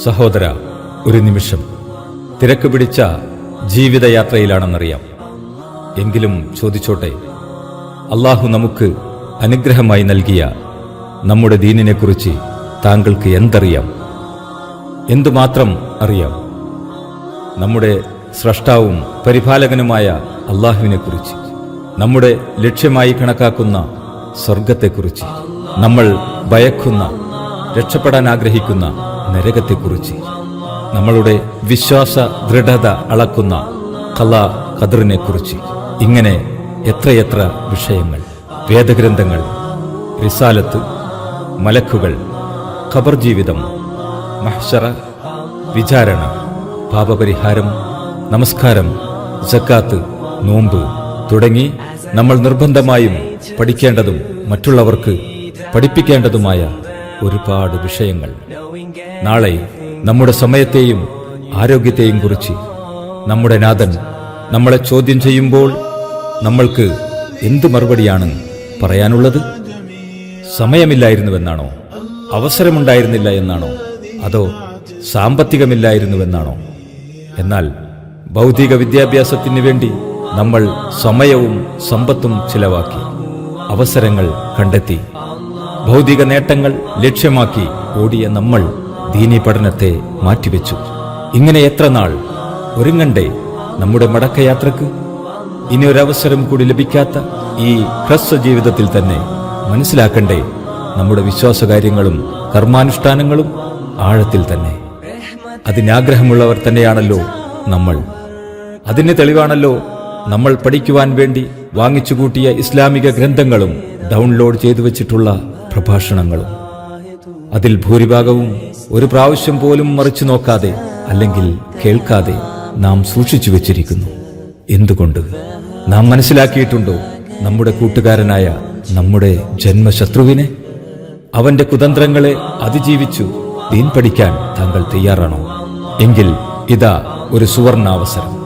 സഹോദര, ഒരു നിമിഷം. തിരക്ക് പിടിച്ച ജീവിതയാത്രയിലാണെന്നറിയാം. എങ്കിലും ചോദിച്ചോട്ടെ, അള്ളാഹു നമുക്ക് അനുഗ്രഹമായി നൽകിയ നമ്മുടെ ദീനിനെക്കുറിച്ച് താങ്കൾക്ക് എന്തറിയാം? എന്തുമാത്രം അറിയാം? നമ്മുടെ സ്രഷ്ടാവും പരിപാലകനുമായ അള്ളാഹുവിനെക്കുറിച്ച്, നമ്മുടെ ലക്ഷ്യമായി കണക്കാക്കുന്ന സ്വർഗത്തെക്കുറിച്ച്, നമ്മൾ ഭയക്കുന്ന, രക്ഷപ്പെടാൻ ആഗ്രഹിക്കുന്ന നരകത്തെക്കുറിച്ച്, നമ്മളുടെ വിശ്വാസ ദൃഢത അളക്കുന്ന ഖലാ ഖദറിനെക്കുറിച്ച്, ഇങ്ങനെ എത്രയെത്ര വിഷയങ്ങൾ. വേദഗ്രന്ഥങ്ങൾ, റിസാലത്ത്, മലക്കുകൾ, ഖബർ ജീവിതം, മഹ്ശറ, വിചാരണ, പാപപരിഹാരം, നമസ്കാരം, സക്കാത്ത്, നോമ്പ് തുടങ്ങി നമ്മൾ നിർബന്ധമായും പഠിക്കേണ്ടതും മറ്റുള്ളവർക്ക് പഠിപ്പിക്കേണ്ടതുമായ ഒരുപാട് വിഷയങ്ങൾ. നാളെ നമ്മുടെ സമയത്തെയും ആരോഗ്യത്തെയും കുറിച്ച് നമ്മുടെ നാഥൻ നമ്മളെ ചോദ്യം ചെയ്യുമ്പോൾ നമ്മൾക്ക് എന്ത് മറുപടിയാണ് പറയാനുള്ളത്? സമയമില്ലായിരുന്നുവെന്നാണോ? അവസരമുണ്ടായിരുന്നില്ല എന്നാണോ? അതോ സാമ്പത്തികമില്ലായിരുന്നുവെന്നാണോ? എന്നാൽ ഭൗതിക വിദ്യാഭ്യാസത്തിന് വേണ്ടി നമ്മൾ സമയവും സമ്പത്തും ചിലവാക്കി, അവസരങ്ങൾ കണ്ടെത്തി, ഭൗതിക നേട്ടങ്ങൾ ലക്ഷ്യമാക്കി ഓടിയ നമ്മൾ ദീനി പഠനത്തെ മാറ്റിവെച്ചു. ഇങ്ങനെ എത്ര നാൾ? ഒരുങ്ങണ്ടേ നമ്മുടെ മടക്കയാത്രക്ക്? ഇനി ഒരവസരം കൂടി ലഭിക്കാത്ത ഈ ഹ്രസ്വ ജീവിതത്തിൽ തന്നെ മനസ്സിലാക്കണ്ടേ നമ്മുടെ വിശ്വാസകാര്യങ്ങളും കർമാനുഷ്ഠാനങ്ങളും ആഴത്തിൽ തന്നെ. അതിനാഗ്രഹമുള്ളവർ തന്നെയാണല്ലോ നമ്മൾ. അതിന് തെളിവാണല്ലോ നമ്മൾ പഠിക്കുവാൻ വേണ്ടി വാങ്ങിച്ചുകൂട്ടിയ ഇസ്ലാമിക ഗ്രന്ഥങ്ങളും ഡൗൺലോഡ് ചെയ്തു വച്ചിട്ടുള്ള പ്രഭാഷണങ്ങളും. അതിൽ ഭൂരിഭാഗവും ഒരു പ്രാവശ്യം പോലും മറിച്ചു നോക്കാതെ അല്ലെങ്കിൽ കേൾക്കാതെ നാം സൂക്ഷിച്ചു വച്ചിരിക്കുന്നു. എന്തുകൊണ്ട്? നാം മനസ്സിലാക്കിയിട്ടുണ്ടോ നമ്മുടെ കൂട്ടുകാരനായ നമ്മുടെ ജന്മശത്രുവിനെ? അവന്റെ കുതന്ത്രങ്ങളെ അതിജീവിച്ചു ദീൻ പഠിക്കാൻ താങ്കൾ തയ്യാറാണോ? എങ്കിൽ ഇതാ ഒരു സുവർണാവസരം.